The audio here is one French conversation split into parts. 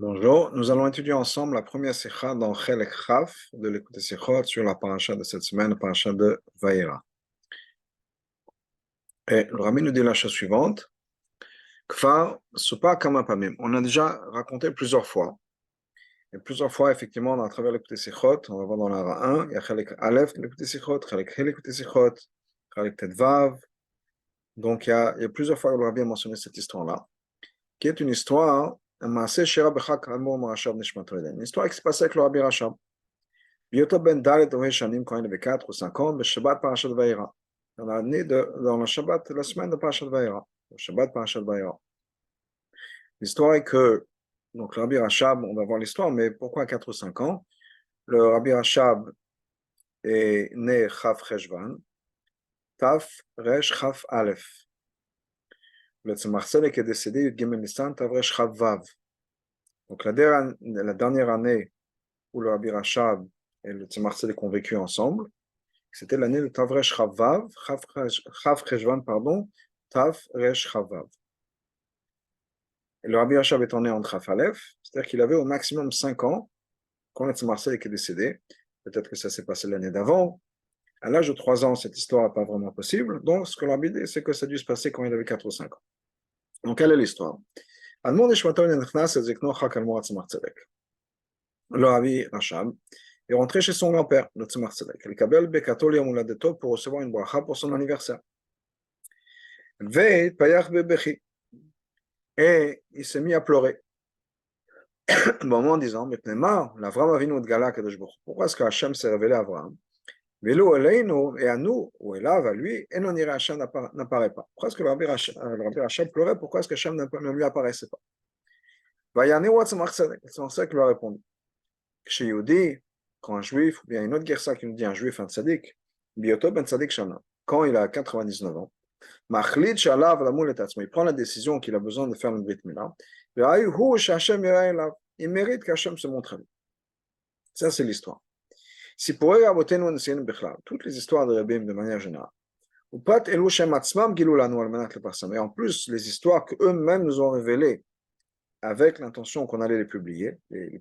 Bonjour, nous allons étudier ensemble la première sikha dans Chelek Chaf de l'écoute Sikhot sur la paracha de cette semaine, la paracha de Vaïra. Et le Rabbi nous dit la chose suivante. Kfar Supa Kama Pamim. On a déjà raconté plusieurs fois. Et plusieurs fois, effectivement, à travers l'écoute Sikhot, on va voir dans la 1, il y a Chelek Aleph de l'écoute Sikhot, Chelek He l'écoute Sikhot, Chelek Tedvav. Donc, il y a plusieurs fois que le Rabbi a mentionné cette histoire-là, qui est une histoire, une histoire qui s'est passée avec le Rabbi Rachab. Bioto ben Dalet Shanim, quand il avait 4 ou 5 ans, le Shabbat Parashat Vaïra. On a né dans le Shabbat, la semaine de Parashat Vaïra. Le Shabbat Parashat Vaïra. L'histoire est que, donc le Rabbi Rachab, on va voir l'histoire, mais pourquoi 4 ou 5 ans? Le Rabbi Rachab est né Chaf Cheshvan, Taf Resh Chaf Aleph. Le Tzemach Tzedek est décédé Yud Gimel Nissan, Tav Resh Chaf Vav. Donc la dernière année où le Rabbi Rachab et le Tzemach Tzedek ont vécu ensemble, c'était l'année de Tav Resh Chavav, Chav Cheshvan, pardon, Tav Resh Chavav. Et le Rabbi Rachab étant né en Chaf Aleph, c'est-à-dire qu'il avait au maximum 5 ans quand le Tzemach Tzedek est décédé. Peut-être que ça s'est passé l'année d'avant. À l'âge de 3 ans, cette histoire n'est pas vraiment possible. Donc, ce que le Rabbi dit, c'est que ça a dû se passer quand il avait 4 ou 5 ans. Donc, quelle est l'histoire? Le Rabbi Rachab est rentré chez son grand-père, le Tzemach Tzedek. Il kabel bekato li'amuladeto pour recevoir une bracha pour son anniversaire. Et il s'est mis à pleurer. En disant, pourquoi est-ce que Hachem s'est révélé à Abraham? Et à nous, ou Elav, à lui, et non Hachem n'apparaît pas. Pourquoi est-ce que le Rabbi Rachab pleurait? Pourquoi est-ce que Hachem ne lui apparaissait pas? C'est qu'il lui a répondu. Chez Yehudi, quand un juif, ou bien une autre guerre qui nous dit un juif, un tzaddik, Bioto ben tzaddik shana, quand il a 99 ans, il prend la décision qu'il a besoin de faire le Brit Mila. Il mérite qu'Hachem se montre à lui. Ça, c'est l'histoire. Si pour eux, toutes les histoires de Rabbim de manière générale, et en plus, les histoires qu'eux-mêmes nous ont révélées avec l'intention qu'on allait les publier, c'est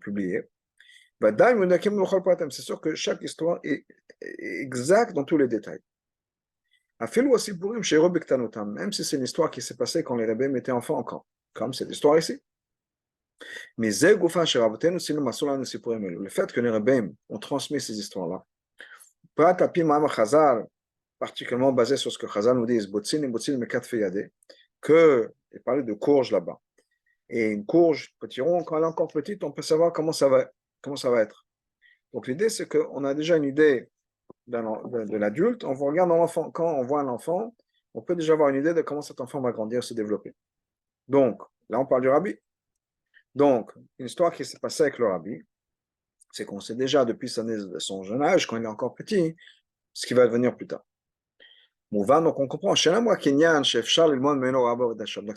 sûr que chaque histoire est exacte dans tous les détails. Même si c'est une histoire qui s'est passée quand les Rebbeim étaient enfants encore, comme cette histoire ici. Mais le fait que les Rebbeim ont transmis ces histoires-là, particulièrement basé sur ce que Chazal nous dit, il parlait de courge là-bas. Et une courge, petit rond, quand elle est encore petite, on peut savoir comment ça va être. Donc l'idée, c'est qu'on a déjà une idée de l'adulte, on regarde dans l'enfant. Quand on voit un enfant, on peut déjà avoir une idée de comment cet enfant va grandir, se développer. Donc, là, on parle du Rabbi. Donc, une histoire qui s'est passée avec le Rabbi, c'est qu'on sait déjà depuis son jeune âge, quand il est encore petit, ce qui va devenir plus tard. Donc, on comprend. Donc,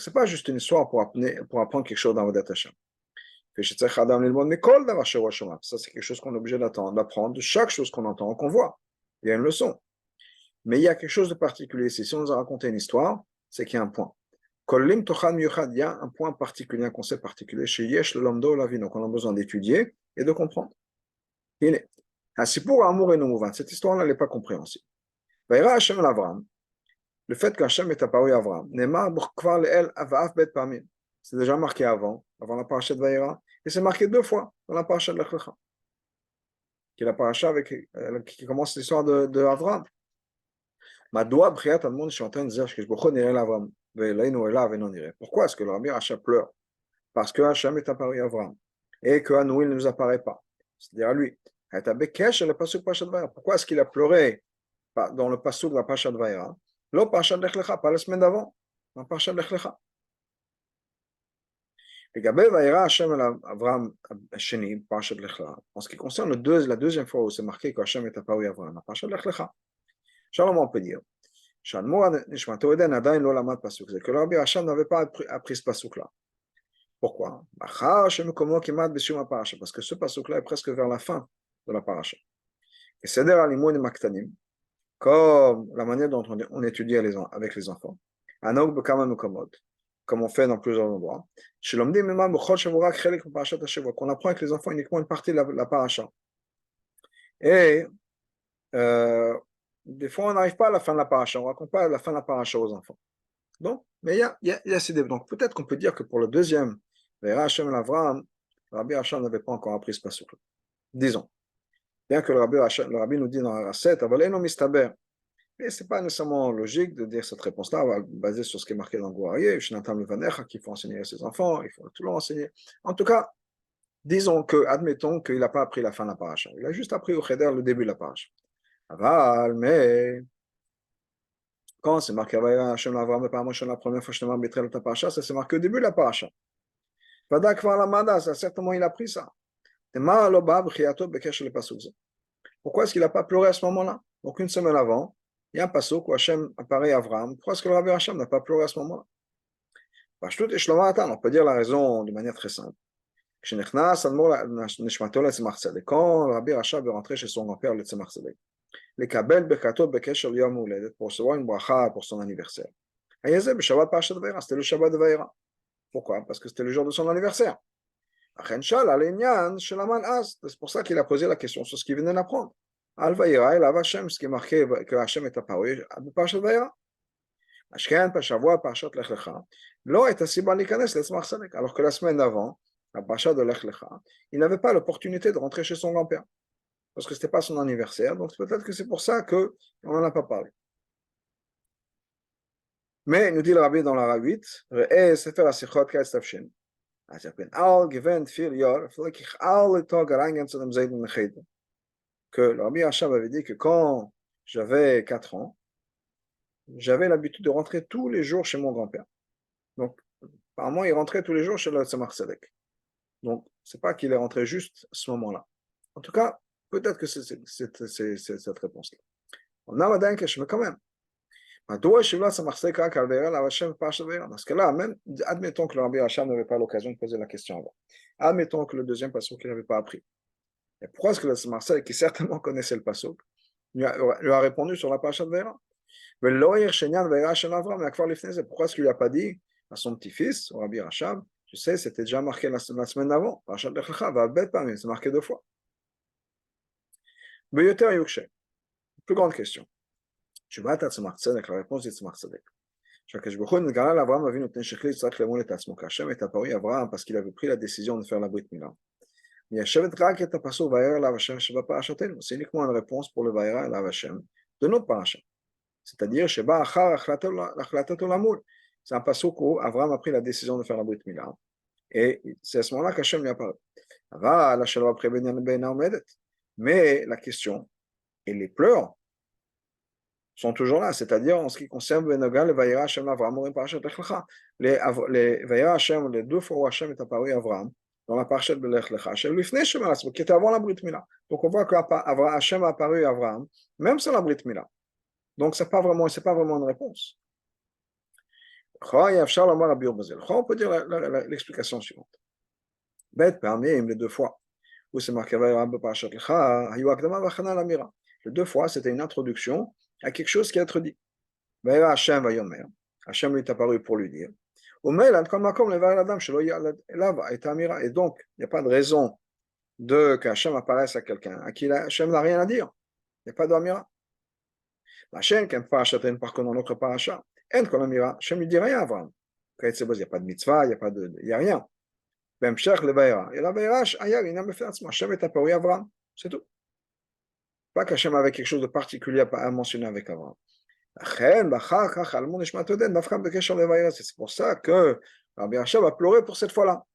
c'est pas juste une histoire pour apprendre quelque chose dans Avodat Hashem. Ça, c'est quelque chose qu'on est obligé d'apprendre de chaque chose qu'on entend, qu'on voit. Il y a une leçon. Mais il y a quelque chose de particulier ici. Si on nous a raconté une histoire, c'est qu'il y a un point. Il y a un point particulier, un concept particulier chez Yesh, le Lomdo, la vie. Donc, on a besoin d'étudier et de comprendre. Il est. Pour amour et nous, cette histoire-là, elle n'est pas compréhensible. Le fait qu'Hachem est apparu à Abraham, c'est déjà marqué avant la paracha de Vaïra, et c'est marqué 2 fois dans la paracha de Lech Lecha, qui est la paracha qui commence l'histoire de Abraham. Pourquoi est-ce que le Rabbi Rachab pleure? Parce que Hachem est apparu à Abraham, et qu'à nous, il ne nous apparaît pas. C'est-à-dire à lui. Pourquoi est-ce qu'il a pleuré dans le pasuk de la paracha de Vaïra? L'autre paracha de Lech Lecha, pas la semaine d'avant, la paracha de Lech Lecha. En ce qui concerne la deuxième fois où c'est marqué que Hachem est apparu à Abraham, la paracha de Lech Lecha. Shalom, on peut dire. C'est que le Rabbi Hacham n'avait pas appris ce pasuk-là. Pourquoi? Parce que ce pasuk-là est presque vers la fin de la paracha. Et c'est comme la manière dont on étudie avec les enfants. comme on fait dans plusieurs endroits. Qu'on apprend avec les enfants uniquement une partie de la paracha. Et des fois, on n'arrive pas à la fin de la paracha, on ne raconte pas la fin de la paracha aux enfants. Donc, mais il y a ces débats. Donc, peut-être qu'on peut dire que pour le deuxième, Hashem et Avraham, Rabbi Hashem n'avait pas encore appris ce passage. Disons. Bien que le Rabbi nous dit dans la 7, mais ce n'est pas nécessairement logique de dire cette réponse-là, basée sur ce qui est marqué dans le Gouarier, qu'il faut enseigner à ses enfants, il faut tout leur enseigner. En tout cas, admettons qu'il n'a pas appris la fin de la paracha. Il a juste appris au Cheder le début de la paracha. Mais quand c'est marqué Hashem Avraham, la première fois que je te m'arbitrerai dans ta paracha, ça c'est marqué au début de la paracha. Certainement il a pris ça. Pourquoi est-ce qu'il n'a pas pleuré à ce moment-là? Donc une semaine avant, il y a un pasuk où Hachem apparaît à Avraham. Pourquoi est-ce que le Rabbi Hachem n'a pas pleuré à ce moment-là? On peut dire la raison de manière très simple. Quand le Rabbi Hachem est rentré chez son grand-père, le Tzemach Tzedek, pour recevoir une bracha pour son anniversaire. C'était le Shabbat de Vaïra. Pourquoi? Parce que c'était le jour de son anniversaire. C'est pour ça qu'il a posé la question sur ce qu'il venait d'apprendre. Al-Vaïra, el Hashem, ce qui est marqué que Hashem est apparu à Parashat Vaïra. Ashken, Pashavua, Parashat Lech Lecha. Lo et Asiba Likanes, Letzmach Tzedek. Alors que la semaine d'avant, à Parashat de Lech Lecha, il n'avait pas l'opportunité de rentrer chez son grand-père. Parce que ce n'était pas son anniversaire. Donc peut-être que c'est pour ça qu'on n'en a pas parlé. Mais, nous dit le Rabbi dans la 8, Sefer HaSichot K'etz Tavshin. Que le Rabbi Hacham avait dit que quand j'avais 4 ans, j'avais l'habitude de rentrer tous les jours chez mon grand-père. Donc, apparemment, il rentrait tous les jours chez le Tzemach Tzedek. Donc, c'est pas qu'il est rentré juste à ce moment-là. En tout cas, peut-être que c'est cette réponse-là. On a un question, mais quand même. Dans ce cas-là, même, admettons que le Rabbi Hacham n'avait pas l'occasion de poser la question avant. Admettons que le deuxième passage qu'il n'avait pas appris. Et pourquoi est-ce que le Marseille, qui certainement connaissait le passage, lui a répondu sur la paracha de Vera? Pourquoi est-ce qu'il lui a pas dit à son petit-fils, au Rabbi Hacham, je sais, c'était déjà marqué la semaine d'avant, parachat Lech Lecha, c'est marqué 2 fois. Plus grande question. Tu vas à Tzemach Tzedek, la réponse est Tzemach Tzedek. Hachem est apparu à Abraham parce qu'il avait pris la décision de faire la Brit Mila. C'est uniquement une réponse pour le Vaïra et la Hashem de notre paracha. C'est-à-dire, c'est un pasuk où Abraham a pris la décision de faire la Brit Mila. Et c'est à ce moment-là qu'Hachem lui apparaît. Mais la question et les pleurs sont toujours là, c'est-à-dire en ce qui concerne Benogal, le Vaïra Hashem Avraham, les Vaïra Hashem, les 2 fois où Hashem est apparu à Avraham, dans la parashat de Lech Lecha, Hashem lui finit qui était avant la Brit Mila. Donc on voit que Hashem a apparu à Avraham, même sans la Brit Mila. Donc c'est pas vraiment une réponse. On peut dire l'explication suivante. Bête parmi les 2 fois où c'est marqué Vaïra parashat Lecha, les 2 fois c'était une introduction à quelque chose qui est être dit. Hashem lui est apparu pour lui dire. Et donc, il n'y a pas de raison que Hashem apparaisse à quelqu'un à qui Hashem n'a rien à dire. Il n'y a pas d'amira. Hashem, par contre, dans notre paracha, Hashem lui dit rien à Abraham. Il n'y a pas de mitzvah, il n'y a rien. Même Shech le Vaïra. Et la Vaïra, Hashem est apparu à Abraham. C'est tout. Pas qu'Hachem avait quelque chose de particulier à mentionner avec Abraham. C'est pour ça que Rabbi Hacham a pleuré pour cette fois-là.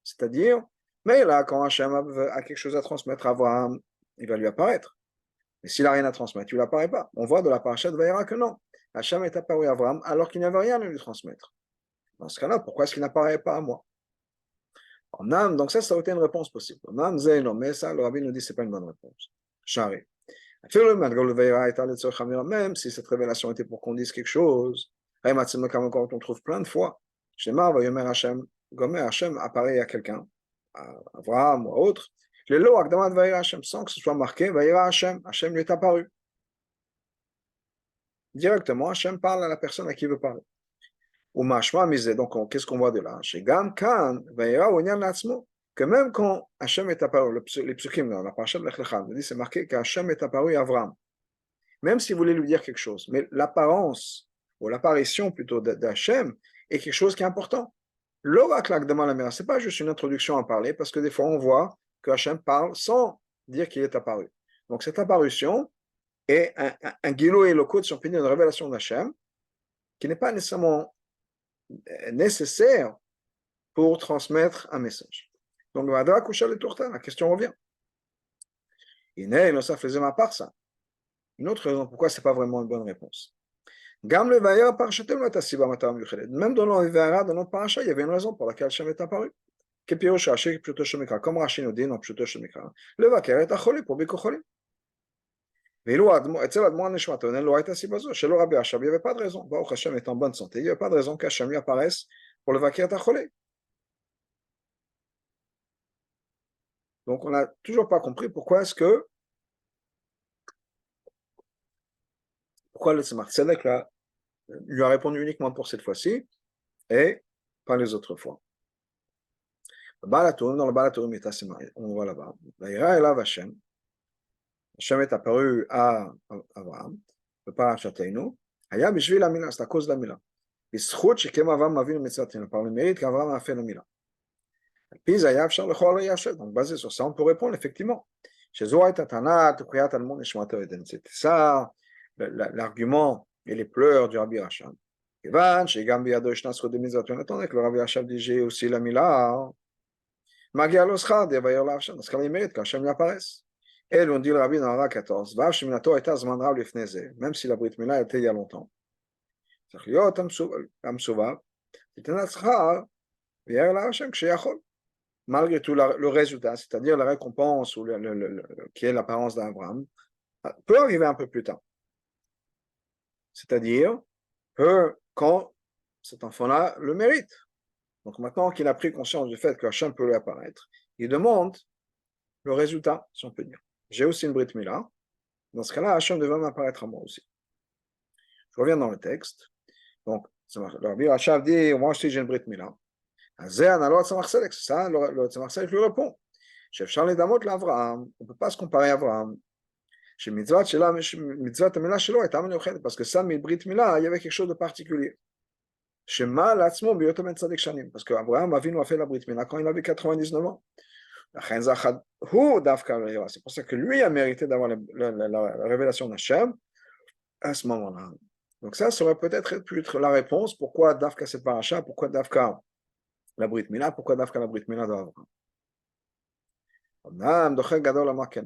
C'est-à-dire, mais là, quand Hachem a quelque chose à transmettre à Abraham, il va lui apparaître. Mais s'il n'a rien à transmettre, il ne lui apparaît pas. On voit de la paracha de Vaïra que non. Hachem est apparu à Abraham alors qu'il n'y avait rien à lui transmettre. Dans ce cas-là, pourquoi est-ce qu'il n'apparaît pas à moi? Donc ça aurait été une réponse possible. Mais ça, le Rabbi nous dit que ce n'est pas une bonne réponse. Charé. Même si cette révélation était pour qu'on dise quelque chose, on trouve plein de fois, Hashem apparaît à quelqu'un, à Abraham ou à autre, sans que ce soit marqué, Hashem lui est apparu. Directement, Hashem parle à la personne à qui il veut parler. ou mashma misé. Donc, qu'est-ce qu'on voit de là? Chez Gam Kan, Vaïra Onyan Latzmo, que même quand Hachem est apparu, les psukim, dans la paracha de Lech Lecha, c'est marqué qu'Hachem est apparu à Avram. Même s'il voulait lui dire quelque chose, mais l'apparence, ou l'apparition plutôt d'Hachem, est quelque chose qui est important. L'oracle Akdama la Mera, ce n'est pas juste une introduction à parler, parce que des fois on voit que Hachem parle sans dire qu'il est apparu. Donc cette apparition est un gilo et loko, si on peut dire, une révélation d'Hachem, qui n'est pas nécessairement nécessaire pour transmettre un message. Donc, la question revient. Une autre raison pourquoi ce n'est pas vraiment une bonne réponse. Même dans notre paracha, il y avait une raison pour laquelle Hachem est apparu. Comme Rashi nous dit dans Pshuto Shel Mikra, le vaker est acholi pour Bikocholim. אצל אדמו"ר נשמתו, לא הייתה סיבה זו, שלא רבי אשב, il n'y avait pas de raison. ברוך השם est en bonne santé, il n'y avait pas de raison qu'Hachem lui apparaisse pour le vaquer à Cholé. Donc on n'a toujours pas compris pourquoi le Tzemach Tzedek lui a répondu uniquement pour cette fois-ci et pas les autres fois. Dans le Balatourim, on voit là-bas. Vaïra elav Hashem. Hashem est apparu à Abraham, le parachatenu. Haya bishvil la mila, c'est à cause de la mila. Bischut shekem Avraham avinu mitzvatin, par le mérite qu'Abraham a fait la mila. Puis Zayav shar lechol yashem. Donc basé sur ça, on peut répondre effectivement. Chez Zohar Tatana, Tukriat Almon Neshmato Eden. C'était ça l'argument et les pleurs du Rabbi Rachab. Evan, chez Gambi Adosh Nasro de Mizraton, attendez que le Rabbi Rachab dit j'ai aussi la mila. Magia l'oschad, et vailleur la Hachem, dans ce cas-là, il mérite qu'Hachem lui apparaisse. Et on dit le Rabbi dans Hara 14, Vav Sheminato était Zman Rav Lifneze, même si la Brit Mila était il y a longtemps. Zachliot Amsuva, Titenat Schar, Vailleur la Hachem, Ksheyachol. Malgré tout le résultat, c'est-à-dire la récompense ou qui est l'apparence d'Abraham, peut arriver un peu plus tard. C'est-à-dire que quand cet enfant-là le mérite. Donc maintenant qu'il a pris conscience du fait que Hachem peut lui apparaître, il demande le résultat, si on peut dire. J'ai aussi une Brit Mila. Dans ce cas-là, Hachem devrait m'apparaître à moi aussi. Je reviens dans le texte. Donc, le Rabbi Rachab dit, moi aussi j'ai une Brit Mila. C'est ça, le Tzemach Tzedek lui répond. On ne peut pas se comparer à Abraham. Parce que ça, Brit Mila, il y avait quelque chose de particulier. Parce qu'Abraham a fait la Brit Mila quand il avait 99 ans. C'est pour ça que lui a mérité d'avoir la révélation d'Hachem à ce moment-là. Donc ça aurait peut-être pu être la réponse pourquoi Dafka cette paracha, pourquoi Dafka la Brit Mila, pourquoi Dafka la Brit Mila d'Abraham.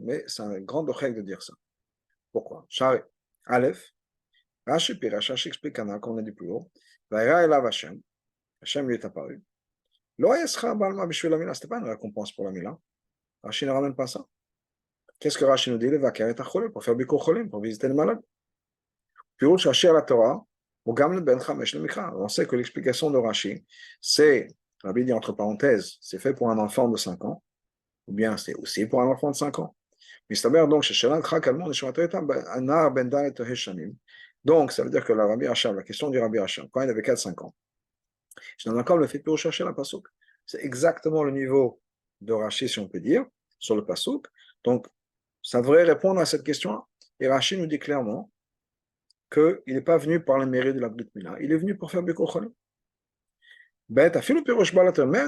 Mais c'est un grand dochek de dire ça. Pourquoi? Shari, Aleph, Rashi Pirash, Rashi explique comme on a dit plus haut, Vaïra elav Hashem, Hashem lui est apparu. Lo yescha balma bishvil la mila, c'était pas une récompense pour la mila. Rashi ne ramène pas ça. Qu'est-ce que Rashi nous dit? Le vaker est achole, pour faire bikur cholim, pour visiter les malades. Puis on cherche à la Torah, ou gamle ben chamesh le mikra. On sait que l'explication de Rashi, c'est, Rabbi dit entre parenthèses, c'est fait pour un enfant de 5 ans, ou bien c'est aussi pour un enfant de 5 ans. Donc, donc, ça veut dire que la Rabbi Rachab, la question du Rabbi Rachab, quand il avait 4-5 ans, je n'en ai encore le fait pour chercher la Passouk. C'est exactement le niveau de Rashi, si on peut dire, sur le Passouk. Donc, ça devrait répondre à cette question. Et Rashi nous dit clairement qu'il n'est pas venu par le mérite de la Brit Mila, il est venu pour faire Bikkur Cholim. Même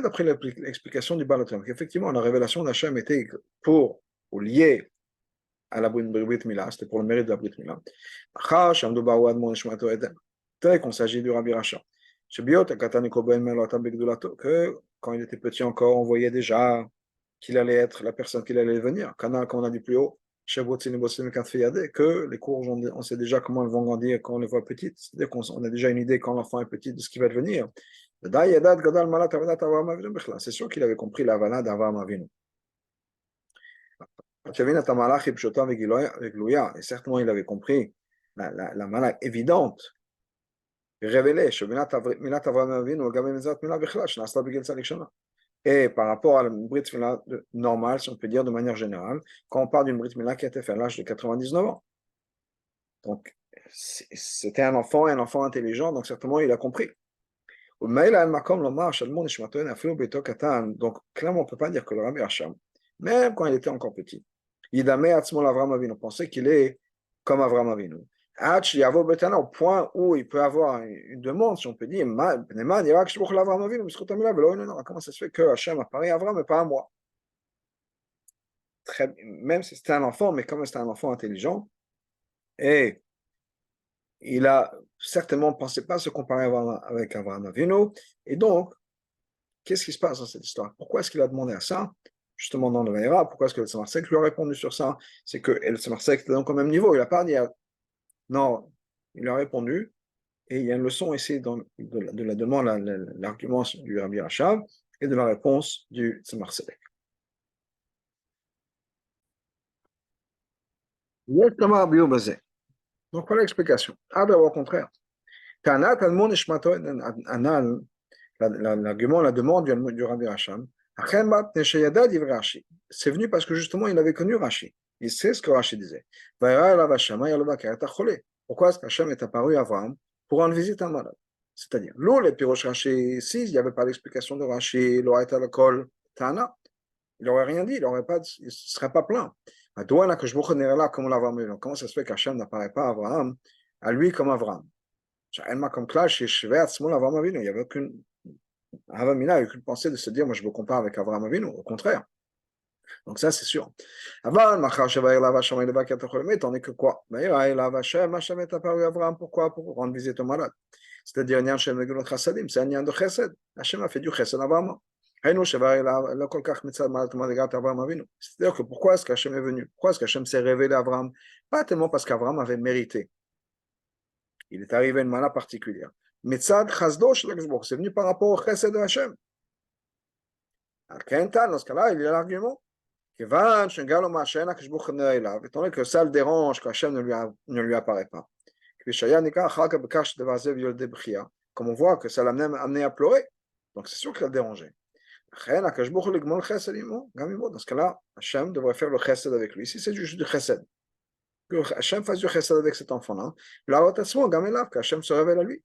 d'après l'explication du Balatram, qu'effectivement, la révélation d'Hachem était pour ou liée à la Brit Mila, c'était pour le mérite de la Brit Mila. Tel qu'on s'agit du Rabbi Rachab. Que quand il était petit encore, on voyait déjà qu'il allait être la personne qu'il allait devenir. Quand on a dit plus haut, que les cours, on sait déjà comment elles vont grandir quand on les voit petites. C'est-à-dire qu'on a déjà une idée quand l'enfant est petit de ce qui va devenir. C'est sûr qu'il avait compris la valade d'Avraham Avinu. Et certainement il avait compris la malade évidente, révélée, et par rapport à la Brit Mila normale, si on peut dire de manière générale, quand on parle d'une Brit Mila qui a été faite à l'âge de 99 ans. Donc, c'était un enfant intelligent, donc certainement il a compris. Donc, clairement, on ne peut pas dire que le Rabbi Hacham, même quand il était encore petit, on pensait qu'il est comme Avram Avinu. Au point où il peut avoir une demande, si on peut dire, comment ça se fait que Hachem apparaît à Avram et pas à moi? Même si c'était un enfant, mais comme c'était un enfant intelligent, et il a certainement pensé pas se comparer avec Abraham Avinu, et donc, qu'est-ce qui se passe dans cette histoire? Pourquoi est-ce qu'il a demandé à ça? Justement dans le Vaïra, pourquoi est-ce que le Tzemar lui a répondu sur ça? C'est que le Tzemar était donc au même niveau, il n'a pas dit non, il a répondu, et il y a une leçon ici de la demande, l'argument du Rabbi Rachab, et de la réponse du Tzemar Tzedek. Donc voilà l'explication. Ah ben au contraire. L'argument, la demande du Rabbi Hacham, c'est venu parce que justement il avait connu Rashi. Il sait ce que Rashi disait. Pourquoi est-ce qu'Hacham est apparu à Abraham pour rendre visite à un malade? C'est-à-dire, l'eau, les piroches Rashi, si il n'y avait pas d'explication de Rashi, il aurait été à l'école, Tana, il n'aurait rien dit, il ne serait pas plein. Comment ça se fait qu'Hachem n'apparaît pas à Abraham, à lui comme Abraham? Comme clash, il n'y avait aucune Avamina a eu qu'une pensée de se dire, moi je me compare avec Abraham Avinu, au contraire. Donc ça c'est sûr. Avant, tandis que quoi? Hachem est apparu à Abraham, pourquoi? Pour rendre visite au malade. C'est-à-dire, c'est un lien de chesed. Hachem a fait du chesed à Abraham. C'est-à-dire que pourquoi est-ce qu'Hachem est venu? Pourquoi est-ce qu'Hachem s'est révélé à Abraham? Pas tellement parce qu'Abraham avait mérité. Il est arrivé à une mana particulière. Mais c'est venu par rapport au chesed de Hachem. Dans ce cas-là, il y a l'argument. Étant donné que ça le dérange qu'Hachem ne lui apparaît pas. Comme on voit que ça l'a même amené à pleurer. Donc c'est sûr que ça le dérangeait. Dans ce cas-là, Hachem devrait faire le chesed avec lui. Si c'est juste du chesed, que Hachem fasse du chesed avec cet enfant-là, que Hachem se révèle à lui.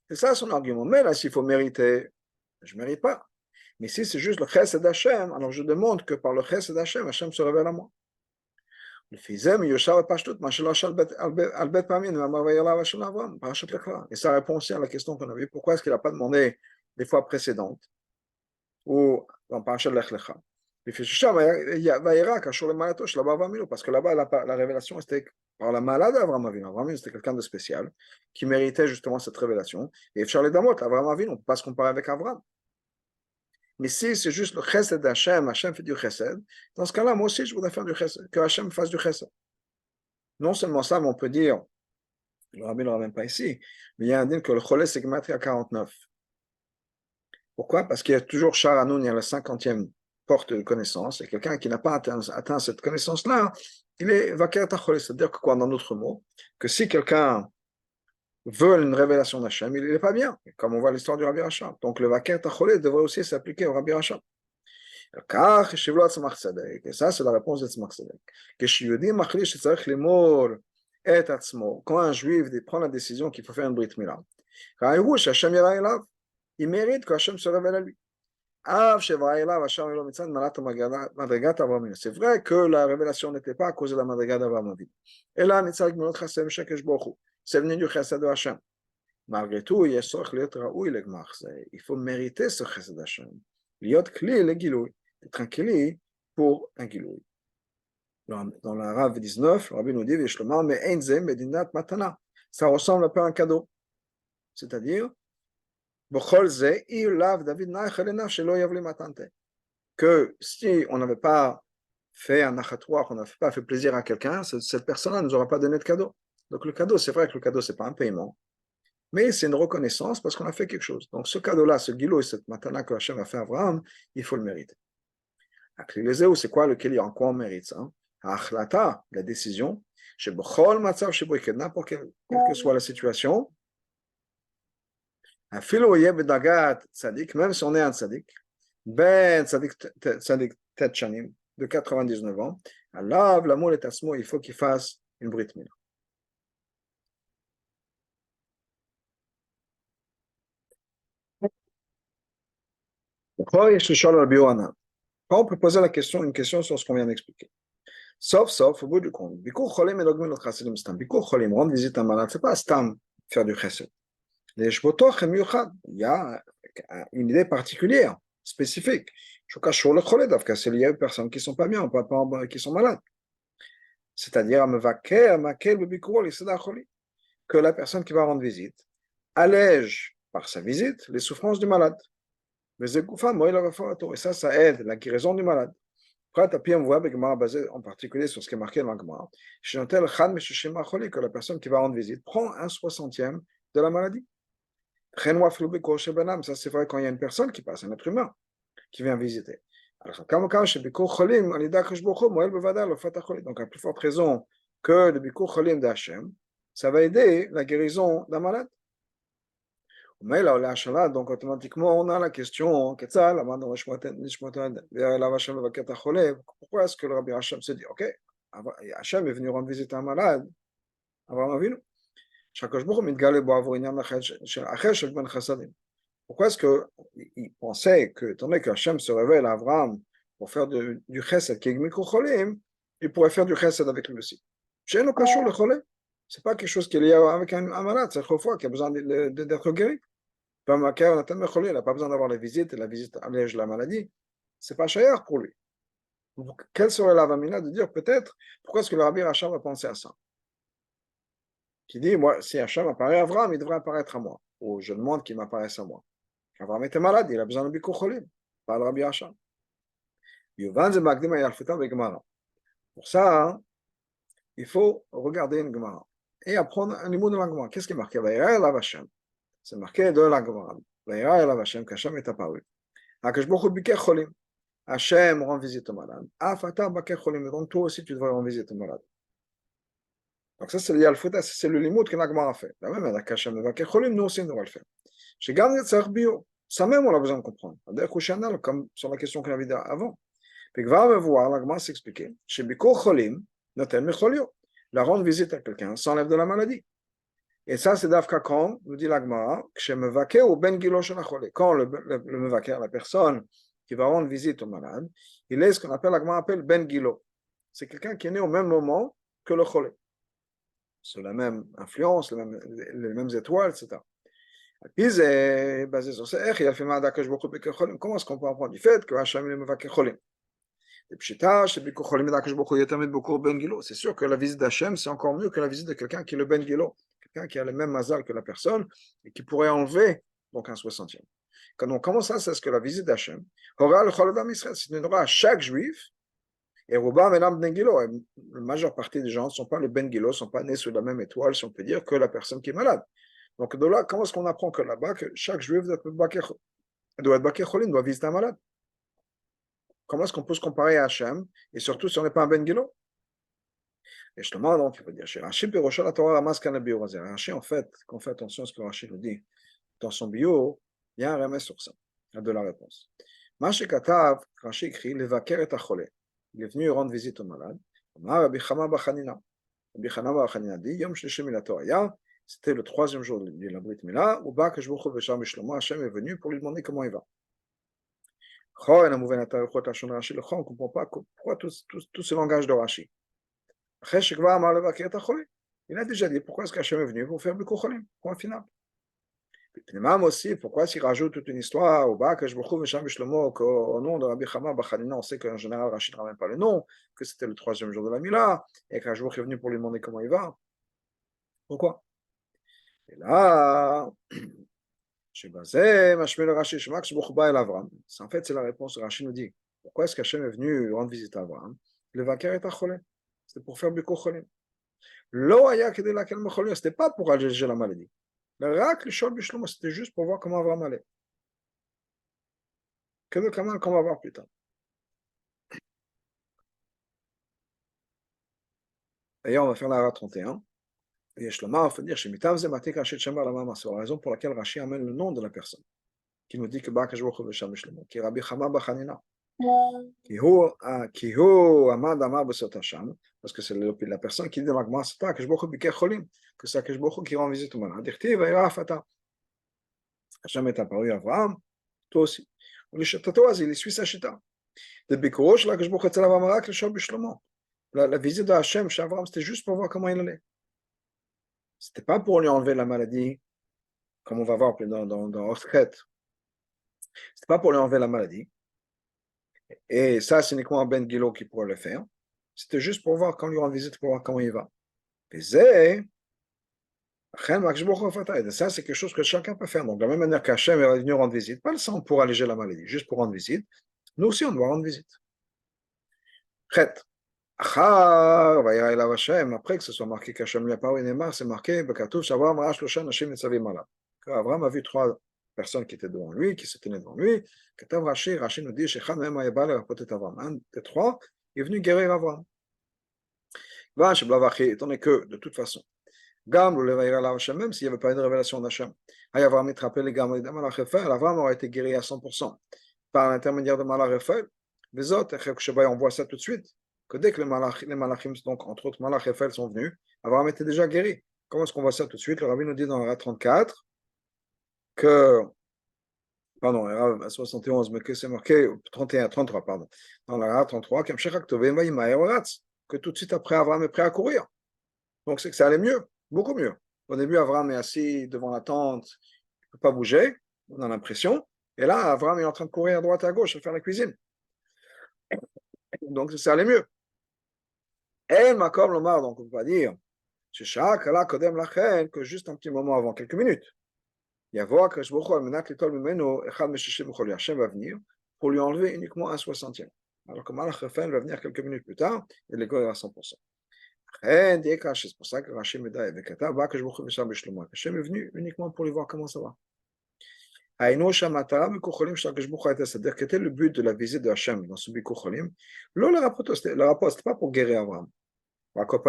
C'est ça son argument. Mais là, s'il faut mériter, je ne mérite pas. Mais si c'est juste le chesed d'Hachem, alors je demande que par le chesed d'Hachem, Hachem se révèle à moi. Et ça répond aussi à la question qu'on a vue. Pourquoi est-ce qu'il n'a pas demandé des fois précédentes ou dans Parashat Lech Lecha? Parce que là-bas, la révélation était par la malade d'Avraham Avinu. Avraham Avinu, c'était quelqu'un de spécial qui méritait justement cette révélation. Et Charles Damot, Avraham Avinu, on ne peut pas se comparer avec Avraham. Mais si c'est juste le chesed d'Hachem, Hachem fait du chesed, dans ce cas-là, moi aussi, je voudrais faire du chesed, que Hachem fasse du chesed. Non seulement ça, mais on peut dire, le rabbi ne le ramène pas ici, mais il y a un din que le cholé, c'est Gematria 49. Pourquoi? Parce qu'il y a toujours Shar Hanoun, il y a la 50e porte de connaissance, et quelqu'un qui n'a pas atteint cette connaissance-là, il est vaker tacholé. C'est-à-dire que quoi, dans d'autres mots, que si quelqu'un veut une révélation d'Hachem, il n'est pas bien, comme on voit l'histoire du Rabbi Hacham. Donc le vaker tacholé devrait aussi s'appliquer au Rabbi Hacham. Et ça, c'est la réponse de Tzemach Tzedek. Quand un juif prend la décision qu'il faut faire une brit milah, il mérite que Hachem se révèle à lui. C'est vrai que la révélation n'était pas à cause de la madriga d'Avraham Avinu. Et là, c'est venu du chesed de Hachem. Malgré tout, il faut mériter ce chesed d'Hachem. Liot kli le gilouy. Être un kli pour un gilouy. Dans la Rav 19, le Rabbi nous dit, ça ressemble un peu à un cadeau. C'est-à-dire, que si on n'avait pas fait un achatoire, on n'avait pas fait plaisir à quelqu'un, cette personne-là ne nous aura pas donné de cadeau. Donc le cadeau, c'est vrai que le cadeau, ce n'est pas un paiement, mais c'est une reconnaissance parce qu'on a fait quelque chose. Donc ce cadeau-là, ce gilo et cette matana que Hachem a fait à Abraham, il faut le mériter. C'est quoi lequel il y a en quoi on mérite ça? La décision, n'importe quelle que soit la situation, même si on est un tzaddik, ben tzaddik tet shanim, de 99 ans, Allah, l'amour est asmo, il faut qu'il fasse une brit milah. Quand on peut poser une question sur ce qu'on vient d'expliquer. Sauf, au bout du compte. Bikur cholim et dogmin notre chassidim stam. Bikur cholim, rendre visite à un malade, c'est pas stam faire du chesed. Les shbotoch et miyuchad, il y a une idée particulière, spécifique. Shukashur le choled, c'est lié aux personnes qui sont pas bien, qui sont malades. C'est-à-dire, que la personne qui va rendre visite allège par sa visite les souffrances du malade. Et ça, ça aide la guérison du malade. Après, tu as voir basé en particulier sur ce qui est marqué dans la Gemara, que la personne qui va rendre visite prend un soixantième de la maladie. Ça, c'est vrai quand il y a une personne qui passe, un être humain, qui vient visiter. Donc, à plus forte raison que le Bikur Cholim d'Hachem, ça va aider la guérison d'un malade. Mais là, donc automatiquement, on a la question, pourquoi est-ce que le Rabbi Hachem se dit, ok, Hachem est venu rendre visite à un malade, Abraham Avinu. Pourquoi est-ce qu'il pensait que, étant donné que Hachem se révèle à Abraham pour faire du chesed qui est Cholim, il pourrait faire du chesed avec lui aussi. Ce n'est pas quelque chose qui est lié avec un malade, c'est qui a besoin d'être guéri. Il n'a pas besoin d'avoir la visite allège la maladie. Ce n'est pas cher pour lui. Donc, quelle serait la vamina de dire peut-être, pourquoi est-ce que le Rabbi Hacham va penser à ça? Qui dit, moi, si Hacham apparaît à Abraham, il devrait apparaître à moi. Ou je demande qu'il m'apparaisse à moi. Abraham était malade, il a besoin de Bikur Cholim, pas le Rabbi Hacham. Pour ça, il faut regarder une Gemara et apprendre un niveau de la Gemara. Qu'est-ce qui est marqué? C'est marqué de la Gemara. Qu'Hachem est apparu. Hachem rend visite au malade. Donc toi aussi tu devrais rendre visite au malade. Donc ça c'est lié à l'fouta, c'est le limoud que la Gemara a fait. La même manière qu'Hachem va Cholim, nous aussi on devrait le faire. Chez Gam Netzach Bio, ça même on a besoin de comprendre. Comme sur la question qu'on avait dit avant. Puis va voir la Gemara s'expliquer. Chez Bikur Cholim, notel Mecholio. La rendre visite à quelqu'un s'enlève de la maladie. Et ça, c'est d'Afka quand, nous dit l'Agmara, quand le mevaker, la personne qui va rendre visite au malade, il est ce qu'on appelle, l'Agmara appelle Ben Gilo. C'est quelqu'un qui est né au même moment que le cholé. C'est la même influence, les mêmes étoiles, etc. Puis, c'est basé sur ça. Comment est-ce qu'on peut apprendre du fait que Hachem est le mevaker cholé? C'est sûr que la visite d'Hachem, c'est encore mieux que la visite de quelqu'un qui est le Ben Gilo. Quelqu'un qui a le même mazal que la personne et qui pourrait enlever donc un soixantième. Donc, comment ça, c'est ce que la visite d'Hachem c'est une aura à chaque juif et Roubam et l'âme Ben Gilo. La majeure partie des gens ne sont pas les Ben Gilo, ne sont pas nés sous la même étoile, si on peut dire, que la personne qui est malade. Donc de là, comment est-ce qu'on apprend que là-bas, que chaque juif doit être Baker Cholim, doit visiter un malade? Comment est-ce qu'on peut se comparer à Hachem et surtout si on n'est pas un Ben Gilo? Et justement, donc, il faut dire, chez Rashi, Pirosha, la Torah ramasse qu'un bio. Rashi, en fait, qu'on fait attention à ce que Rashi nous dit dans son bio, il y a un remède sur ça, de la réponse. Mashi Katav, Rashi écrit, le vaker est acholé. Il est venu rendre visite au malade. Rabbi Chama Bachanina. Rabbi Chama Bachanina dit, Yom Shlishim la Torah, c'était le troisième jour de la Brit Mila, où Bakash Bouchou Vesham Shlomo, Hachem est venu pour lui demander comment il va. On ne comprend pas pourquoi tout ce langage de Rashi. Il a déjà dit pourquoi est-ce qu'Hachem est venu pour faire Bikur Cholim, point final. Même aussi, pourquoi s'il rajoute toute une histoire au nom de Rabbi Chama Bachanina, on sait qu'en général Rashi ne ramène pas le nom, que c'était le troisième jour de la Mila, et qu'un jour il est venu pour lui demander comment il va. Pourquoi? Et là, en fait, c'est la réponse. Rashi nous dit pourquoi est-ce qu'Hachem est venu rendre visite à Abraham? Le vaker est acholé. C'était pour faire Bikur Cholim. C'était pas pour alléger la maladie. C'était juste pour voir comment Abraham allait. Que le Kamal qu'on va voir plus tard. D'ailleurs, on va faire la 31. Et Shlomo, il faut dire, c'est la raison pour laquelle Rashi amène le nom de la personne, qui nous dit que Bakash Bokhu Vesham Shlomo, qui est Rabbi Chama Bachanina. Parce que c'est la personne qui dit dans la Gemara que c'est Akash Bokhu qui rend visite au malade. Hachem est apparu à Abraham, toi aussi. il suit sa chita. La visite de Hachem chez Avram, c'était juste pour voir comment il allait. C'était pas pour lui enlever la maladie, comme on va voir dans Ortret. C'était pas pour lui enlever la maladie. Et ça, c'est uniquement Ben Gilo qui pourrait le faire. C'était juste pour voir quand lui rend visite, pour voir comment il va. Et ça, c'est quelque chose que chacun peut faire. Donc, de la même manière qu'Hachem est venu rendre visite, pas le sang pour alléger la maladie, juste pour rendre visite, nous aussi, on doit rendre visite. Après que ce soit marqué qu'Hachem lui a parlé, c'est marqué Abraham a vu 3 personnes qui étaient devant lui, qui se tenaient devant lui. Rashi nous dit un des 3 est venu guérir Abraham. Étant donné que, de toute façon, même s'il n'y avait pas une révélation d'Hachem, Abraham aurait été guéri à 100% par l'intermédiaire de Malach. Les autres, on voit ça tout de suite, que dès que les malachim, donc entre autres Malach et Raphaël sont venus, Abraham était déjà guéri. Comment est-ce qu'on voit ça tout de suite? Le rabbi nous dit dans la 34 que, pardon, la 71, mais que c'est marqué 31, 33, pardon, dans la 33, que tout de suite après Abraham est prêt à courir. Donc c'est que ça allait mieux, beaucoup mieux. Au début, Abraham est assis devant la tente, il ne peut pas bouger, on a l'impression, et là, Abraham est en train de courir à droite et à gauche, à faire la cuisine. Donc ça allait mieux. Et Makom Lomar, donc on ne peut pas dire que juste un petit moment avant, quelques minutes. Il y a voir que Hachem va venir pour lui enlever uniquement un 60e. Alors que Malach Raphaël va venir quelques minutes plus tard et l'école est à 100%. C'est pour ça que Hachem est venu uniquement pour lui voir comment ça va. C'est-à-dire quel était le but de la visite de Hachem dans ce Bikur Cholim. Le rapport, ce n'était pas pour guérir Abraham. Pas pour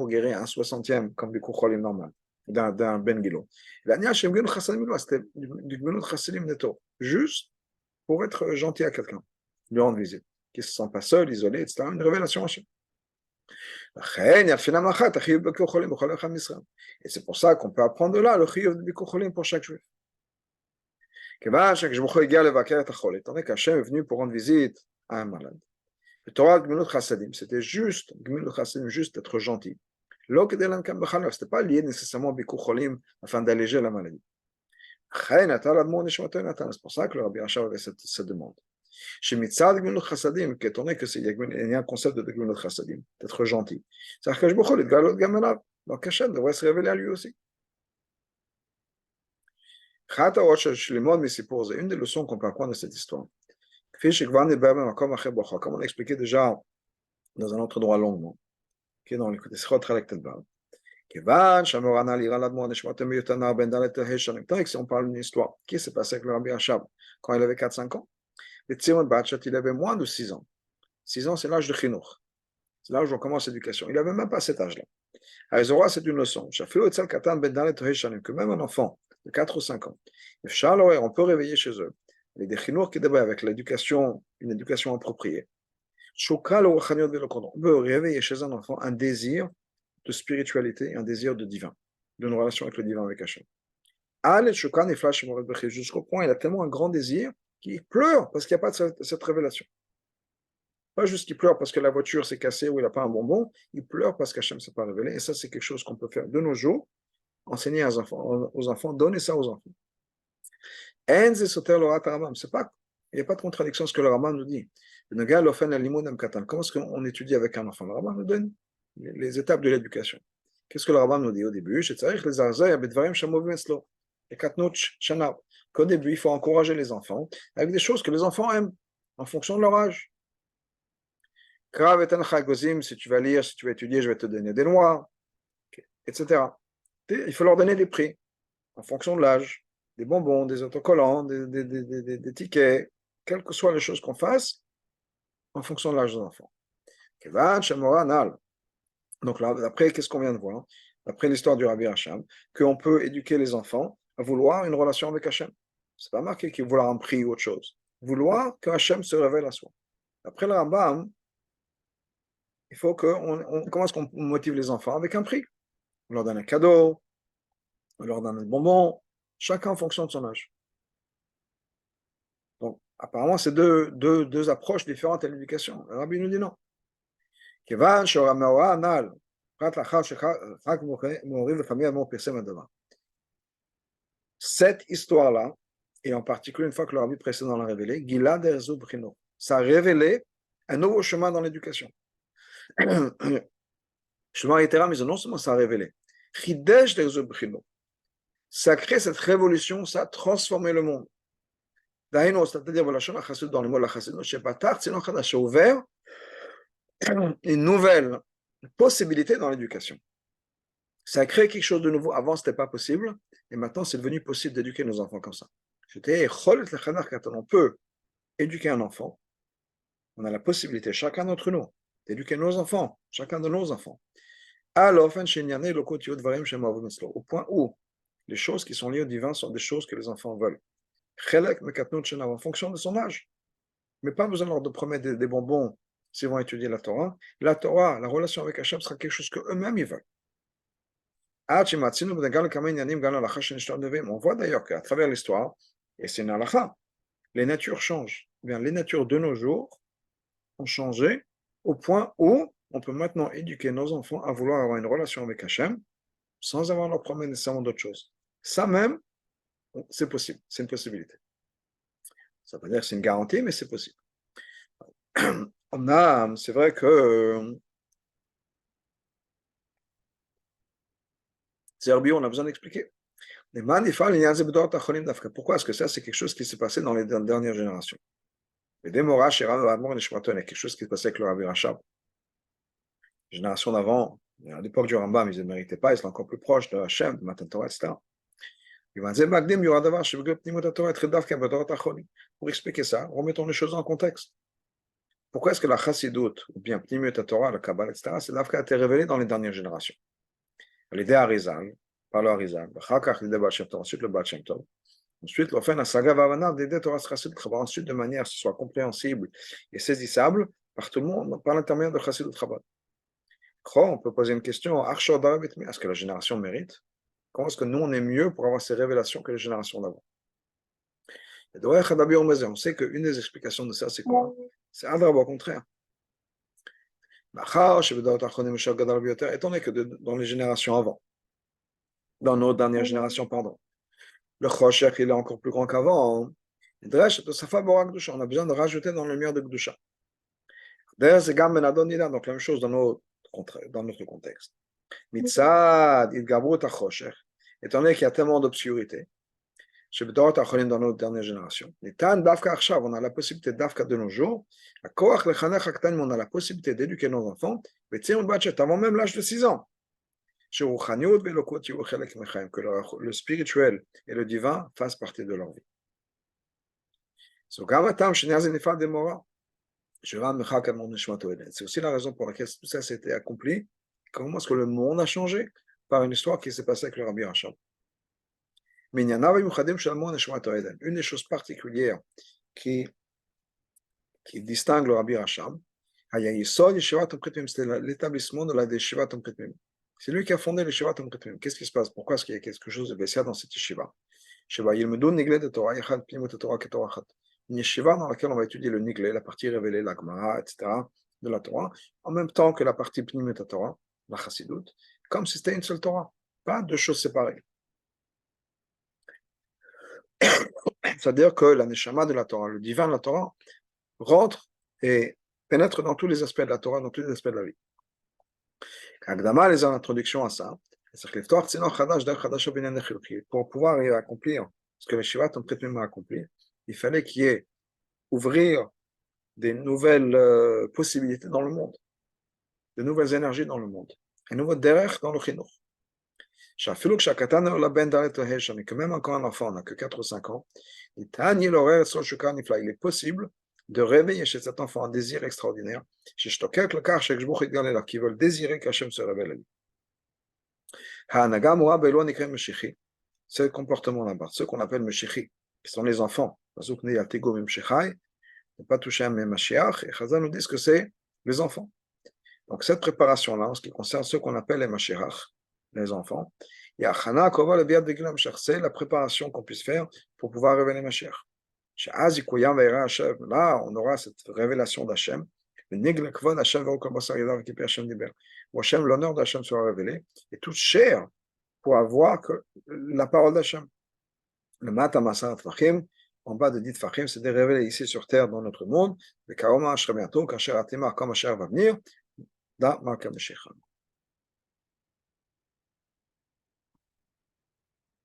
guérir un 60e comme Bikur Cholim normal, d'un Ben Gilo. C'était du Gmilut Chassidim Neto, juste pour être gentil à quelqu'un, lui rendre visite, qui ne se sent pas seul, isolé, etc. Une révélation Hachem. Et c'est pour ça qu'on peut apprendre de là le chiyuv de Bikur Cholim pour chaque juif. Étant donné qu'Hachem est venu pour rendre visite à un malade. Le Torah Gmilut Chassadim, c'était juste, Gmilut Chassadim, juste être gentil. Ce n'était pas lié nécessairement au Bikur Cholim afin d'alléger la maladie. C'est pour ça que le Rabbi Rachab avait cette demande. Chez Mitzad Gmilut Chassadim, étant donné qu'il y a un concept de Gmilut Chassadim, d'être gentil. C'est-à-dire que donc Hachem devrait se révéler à lui aussi. C'est une des leçons qu'on peut apprendre de cette histoire. Comme on a expliqué déjà dans un autre endroit longuement, qui est dans l'écoute si on parle d'une histoire qui s'est passée avec le Rabbi Rachab quand il avait 4-5 ans, et Tzimon Batchat, il avait moins de 6 ans. 6 ans, c'est l'âge de Chinuch. C'est l'âge où on commence l'éducation. Il n'avait même pas cet âge-là. Alors, c'est une leçon. Que même un enfant de 4 ou 5 ans, on peut réveiller chez eux avec des Chinuch qui débat avec l'éducation, une éducation appropriée. On peut réveiller chez un enfant un désir de spiritualité, un désir de divin, d'une relation avec le divin, avec Hachem. Jusqu'au point, il a tellement un grand désir qu'il pleure parce qu'il n'y a pas de cette révélation. Pas juste qu'il pleure parce que la voiture s'est cassée ou il n'a pas un bonbon, il pleure parce qu'Hachem ne s'est pas révélé. Et ça, c'est quelque chose qu'on peut faire de nos jours, enseigner aux enfants, donner ça aux enfants. C'est pas, il n'y a pas de contradiction à ce que le Rambam nous dit. Comment est-ce qu'on étudie avec un enfant? Le Rambam nous donne les étapes de l'éducation. Qu'est-ce que le Rambam nous dit au début? Qu'au début, il faut encourager les enfants avec des choses que les enfants aiment en fonction de leur âge. Si tu vas lire, si tu vas étudier, je vais te donner des lois, etc. Il faut leur donner des prix en fonction de l'âge, des bonbons, des autocollants, des tickets, quelles que soient les choses qu'on fasse, en fonction de l'âge des enfants. Donc là, après, qu'est-ce qu'on vient de voir? Après l'histoire du Rabbi Hacham, qu'on peut éduquer les enfants à vouloir une relation avec Hachem. C'est pas marqué qu'il vouloir un prix ou autre chose. Vouloir que Hachem se révèle à soi. Après le Rambam, il faut comment est-ce qu'on motive les enfants? Avec un prix. On leur donne un cadeau, on leur donne un bonbon, chacun en fonction de son âge. Donc, Apparemment, c'est deux approches différentes à l'éducation. Le Rabbi nous dit non. כיוון שהמאורע הנ"ל, פרט לאחר שחג מורי וחמי אדמו"ר פרסם הדבר. Cette histoire-là, et en particulier une fois que le Rabbi précédent l'a révélé, Gilad Erzu B'chino, ça a révélé un nouveau chemin dans l'éducation. Chemin littéral, mais non seulement ça a révélé, Chidesh Erzu B'chino, ça a créé cette révolution, ça a transformé le monde. Daïno, c'est-à-dire dans le mot de la Chassidut, Shepatar Tzilon Chadash, a ouvert une nouvelle possibilité dans l'éducation. Ça a créé quelque chose de nouveau. Avant, ce n'était pas possible. Et maintenant, c'est devenu possible d'éduquer nos enfants comme ça. On peut éduquer un enfant. On a la possibilité, chacun d'entre nous, d'éduquer nos enfants, chacun de nos enfants. Au point où les choses qui sont liées au divin sont des choses que les enfants veulent. En fonction de son âge. Mais pas besoin de leur promettre des bonbons s'ils vont étudier la Torah. La Torah, la relation avec Hachem sera quelque chose qu'eux-mêmes ils veulent. On voit d'ailleurs qu'à travers l'histoire, et c'est une halakha, les natures changent. Bien, les natures de nos jours ont changé au point où on peut maintenant éduquer nos enfants à vouloir avoir une relation avec Hachem sans avoir leur promettre nécessairement d'autres choses. Ça même, c'est possible, c'est une possibilité. Ça veut dire que c'est une garantie, mais c'est possible. C'est vrai que Zerbi, on a besoin d'expliquer. Pourquoi est-ce que ça, c'est quelque chose qui s'est passé dans les dernières générations? Les démora, chez Rav Admor, quelque chose qui se passait avec le Rabbi Rachab. La génération d'avant, à l'époque du Rambam, ils ne méritaient pas, ils étaient encore plus proches de Hachem, de Matan Torah, etc. Pour expliquer ça, remettons les choses en contexte. Pourquoi est-ce que la Chassidut, ou bien Pnimut Torah, le Kabbalah, etc., c'est l'Afka a été révélé dans les dernières générations? L'idée Arizal, par le Arizal, ensuite le Baal Shem Tov, ensuite l'Ofen Asaga Vavanav d'aider Torah Chassidut Chabad, ensuite de manière à ce soit compréhensible et saisissable par tout le monde, par l'intermédiaire de Chassidut Chabad. On peut poser une question, est-ce que la génération mérite? Comment est-ce que nous on est mieux pour avoir ces révélations que les générations d'avant? On sait qu'une des explications de ça, c'est quoi? C'est Adrab, au contraire. Étant donné que dans les générations avant, dans nos dernières générations, pardon, le Choshech, il est encore plus grand qu'avant. On a besoin de rajouter dans le lumière de Gdusha. Donc la même chose dans notre contexte. Mitzad, étant donné qu'il y a tellement d'obscurité, dans nos dernières générations, on a la possibilité d'Afka de nos jours, on a la possibilité d'éduquer nos enfants, avant même l'âge de 6 ans. Que le spirituel et le divin fassent partie de leur vie. C'est aussi la raison pour laquelle tout ça s'était accompli. Comment est-ce que le monde a changé? Par une histoire qui s'est passée avec le Rabbi Rachab. Une des choses particulières qui distingue le Rabbi Rachab, c'est l'établissement de la Yeshivat Tomketmim. C'est lui qui a fondé les Yeshivat Tomketmim. Qu'est-ce qui se passe? Pourquoi est-ce qu'il y a quelque chose de spécial dans cette Yeshiva? Une Yeshiva dans laquelle on va étudier le Niglé, la partie révélée, la Gemara, etc., de la Torah, en même temps que la partie Pnimut Torah, la Chassidut, comme si c'était une seule Torah, pas deux choses séparées. C'est-à-dire que la Neshama de la Torah, le divin de la Torah, rentre et pénètre dans tous les aspects de la Torah, dans tous les aspects de la vie. Kagdama, les introductions à ça, pour pouvoir accomplir ce que les Shivat ont prétendu accomplir, il fallait qu'il y ait ouvrir des nouvelles possibilités dans le monde, de nouvelles énergies dans le monde, un nouveau derech dans le chinuch. Que même encore un enfant n'a que 4 ou 5 ans, il est possible de réveiller chez cet enfant un désir extraordinaire, qui veulent désirer qu'Hachem se révèle à lui. C'est le comportement là-bas, ceux qu'on appelle Meshichi, qui sont les enfants. Ne pas toucher à mes Mashiach, et Chazal nous dit que c'est les enfants. Donc cette préparation-là, en ce qui concerne ceux qu'on appelle les Mashiach, les enfants, c'est la préparation qu'on puisse faire pour pouvoir révéler Mashiach. Là, on aura cette révélation d'Hachem. Où Hachem, l'honneur d'Hachem sera révélé, et toute chair pourra voir que la parole d'Hachem. Le Matamasa Tfachim, en bas de dit Tfachim, c'est révélé ici sur terre dans notre monde. Le Karoma Ashram Yatou, quand Cher Atima, comme Cher va venir, dans Marka Meshicha.